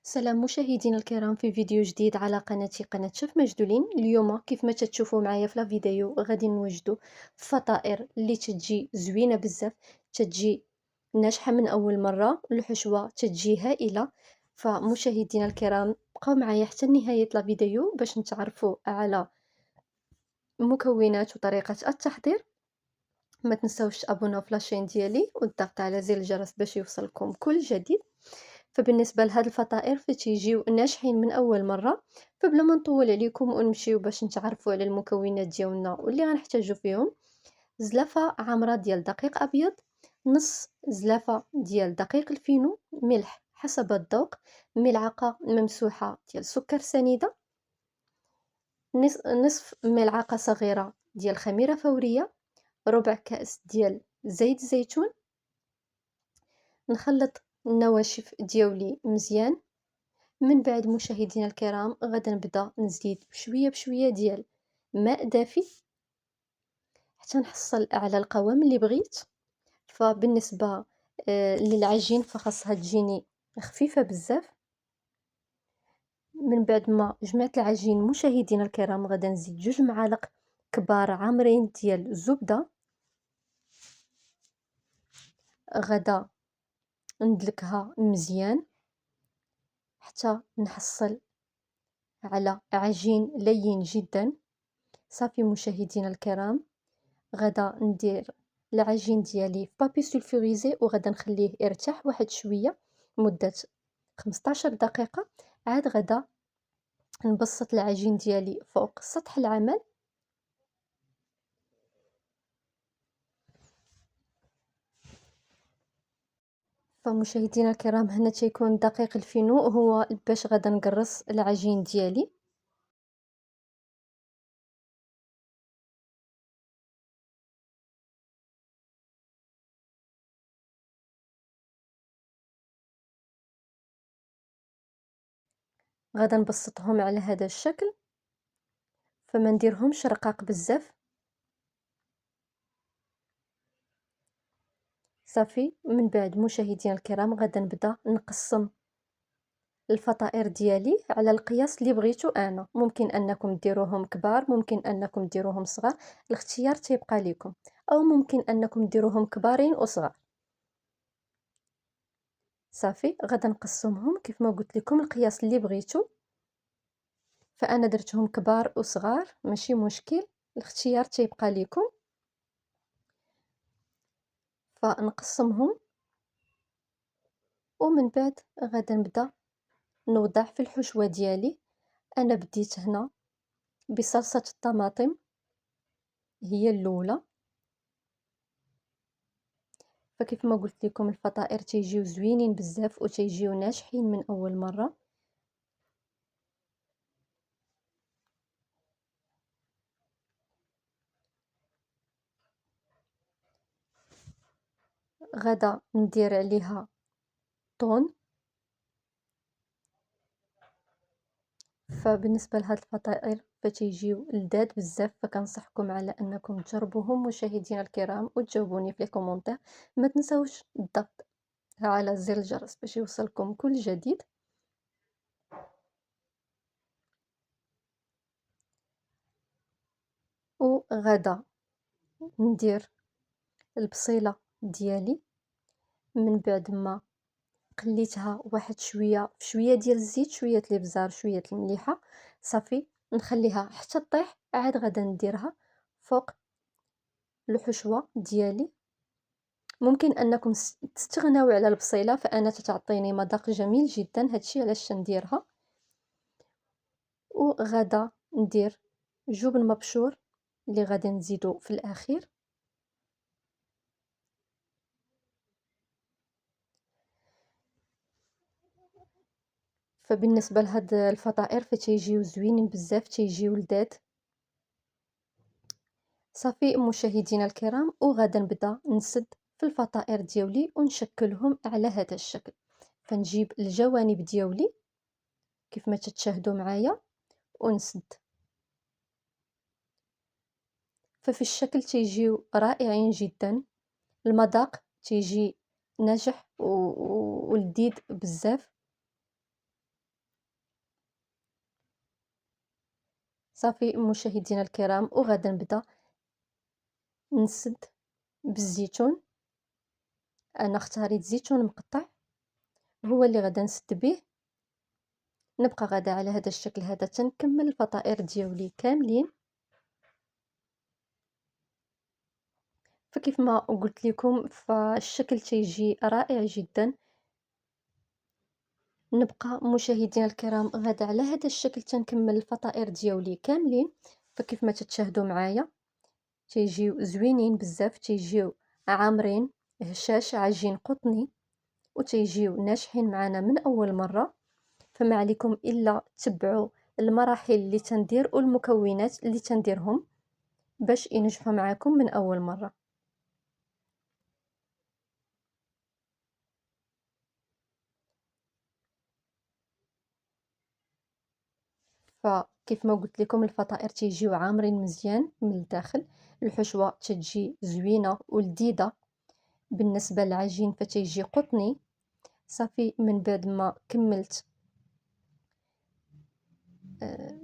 سلام مشاهدينا الكرام في فيديو جديد على قناتي قناة شيف مجدولين. اليوم كيف ما تشوفوا معايا في الفيديو غادي نوجدوا فطائر اللي تجي زوينه بزاف، تجي ناجحه من اول مره، الحشوه تجي هائله. فمشاهدينا الكرام بقاو معايا حتى نهايه الفيديو باش نتعرفوا على مكونات وطريقه التحضير. ما تنساوش تابوناو في لاشين ديالي والضغط على زر الجرس باش يوصلكم كل جديد. فبالنسبة لهاد الفطائر فتيجيو ناجحين من أول مرة. فبلا ما نطول عليكم ونمشيو باش نتعرفوا على المكونات ديالنا واللي غنحتاجو فيهم: زلافة عامرة ديال دقيق أبيض، نص زلافة ديال دقيق الفينو، ملح حسب الذوق، ملعقة ممسوحة ديال سكر سنيدة، نصف ملعقة صغيرة ديال خميرة فورية، ربع كأس ديال زيت زيتون. نخلط النواشف ديالي مزيان. من بعد مشاهدينا الكرام غادا نبدا نزيد بشويه بشويه ديال ماء دافي حتى نحصل على القوام اللي بغيت. فبالنسبه للعجين فخاصها تجيني خفيفه بزاف. من بعد ما جمعت العجين مشاهدينا الكرام غادا نزيد 2 معالق كبار عامرين ديال الزبده. غادا ندلكها مزيان حتى نحصل على عجين لين جدا. صافي مشاهدينا الكرام، غادا ندير العجين ديالي في بابي سولفوريزي وغادا نخليه يرتاح واحد شويه مده 15 دقيقه. عاد غادا نبسط العجين ديالي فوق سطح العمل. فمشاهدينا الكرام هنا تيكون دقيق الفينو هو باش غادا نقرص العجين ديالي. غادا نبسطهم على هذا الشكل، فما نديرهمش رقاق بزاف. صافي من بعد مشاهدينا الكرام غادا نبدا نقسم الفطائر ديالي على القياس اللي بغيتو. انا ممكن انكم ديروهم كبار، ممكن انكم ديروهم صغار، الاختيار تيبقى لكم، او ممكن انكم ديروهم كبارين وصغار. صافي غادا نقسمهم كيف ما قلت لكم القياس اللي بغيتو. فانا درتهم كبار وصغار ماشي مشكل، الاختيار تيبقى لكم. فنقسمهم ومن بعد غادا نبدا نوضع في الحشوه ديالي. انا بديت هنا بصلصه الطماطم هي الاولى. فكيف ما قلت لكم الفطائر تيجيو زوينين بزاف وتيجيو ناجحين من اول مره. غدا ندير عليها طون. فبالنسبه لهاد الفطائر فتيجيو لذاذ بزاف، فكنصحكم على انكم تجربوهم مشاهدينا الكرام وتجاوبوني في لي كومونتير. ما تنساوش الضغط على زر الجرس باش يوصلكم كل جديد. وغدا ندير البصيله ديالي. من بعد ما قليتها واحد شويه في شويه ديال الزيت، شويه الابزار، شويه المليحه، صافي نخليها حتى طيح. عاد غدا نديرها فوق الحشوه ديالي. ممكن انكم تستغناو على البصيله، فانا تتعطيني مذاق جميل جدا، هادشي علاش نديرها. وغدا ندير جبن مبشور اللي غادي نزيدو في الاخير. فبالنسبه لهاد الفطائر فتيجيو زوينين بزاف، تيجيو لذاذ. صافي مشاهدينا الكرام، وغادا نبدا نسد في الفطائر ديالي ونشكلهم على هذا الشكل. فنجيب الجوانب ديالي كيف ما تتشاهدوا معايا ونسد. ففي الشكل تيجيو رائعين جدا، المذاق تيجي ناجح ولذيذ بزاف. صافي مشاهدينا الكرام، وغادا نبدا نسد بالزيتون. انا اختاريت زيتون مقطع، هو اللي غادا نسد به. نبقى غادا على هذا الشكل هذا تنكمل الفطائر ديالي كاملين. فكيف ما قلت لكم فالشكل تيجي رائع جدا. نبقى مشاهدينا الكرام غادا على هذا الشكل تنكمل الفطائر ديالي كاملين. فكيف ما تتشاهدوا معايا تيجيو زوينين بزاف، تيجيو عامرين، هشاش عجين قطني، وتيجيو ناجحين معنا من اول مره. فما عليكم الا تبعوا المراحل اللي تندير والمكونات اللي تنديرهم باش ينجحوا معاكم من اول مره. فكيف ما قلت لكم الفطائر تيجيو عامرين مزيان من الداخل، الحشوه تتجي زوينه ولذيذه. بالنسبه للعجين فتيجي قطني. صافي من بعد ما كملت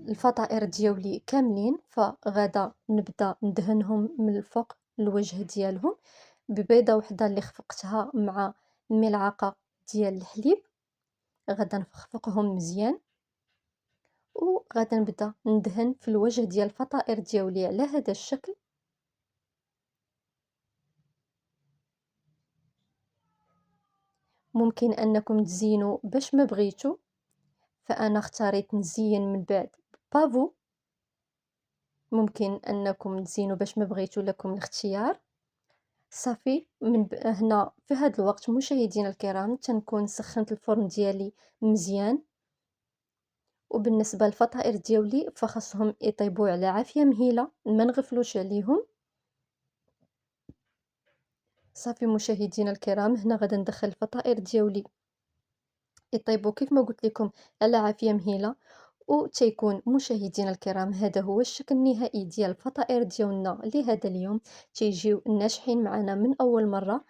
الفطائر ديالي كاملين، فغادا نبدا ندهنهم من الفوق الوجه ديالهم ببيضه وحده اللي خفقتها مع ملعقه ديال الحليب. غادا نفخفقهم مزيان، وغادا نبدا ندهن في الوجه ديال الفطائر ديالي على هذا الشكل. ممكن انكم تزينوا باش ما بغيتو، فانا اختاريت نزين من بعد بافو. ممكن انكم تزينوا باش ما بغيتو، لكم الاختيار. صافي هنا في هذا الوقت مشاهدينا الكرام تنكون سخنت الفرن ديالي مزيان. وبالنسبه للفطائر ديالي فخاصهم يطيبوا على عافيه مهيله، ما نغفلوش عليهم. صافي مشاهدينا الكرام هنا غادا ندخل الفطائر ديالي يطيبوا كيف ما قلت لكم على عافيه مهيله. وتيكون مشاهدينا الكرام هذا هو الشكل النهائي ديال الفطائر ديالنا لهذا اليوم. تيجيو ناجحين معنا من اول مره،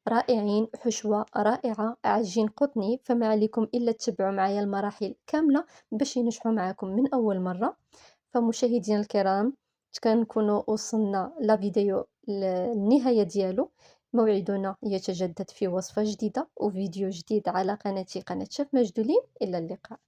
رائعين، حشوة رائعة، عجين قطني. فما عليكم إلا تتبعوا معايا المراحل كاملة باش ينجحوا معكم من أول مرة. فمشاهدينا الكرام كنكونوا وصلنا لا فيديو للنهاية ديالو. موعدنا يتجدد في وصفة جديدة وفيديو جديد على قناتي، قناة شيف مجدولين. إلى اللقاء.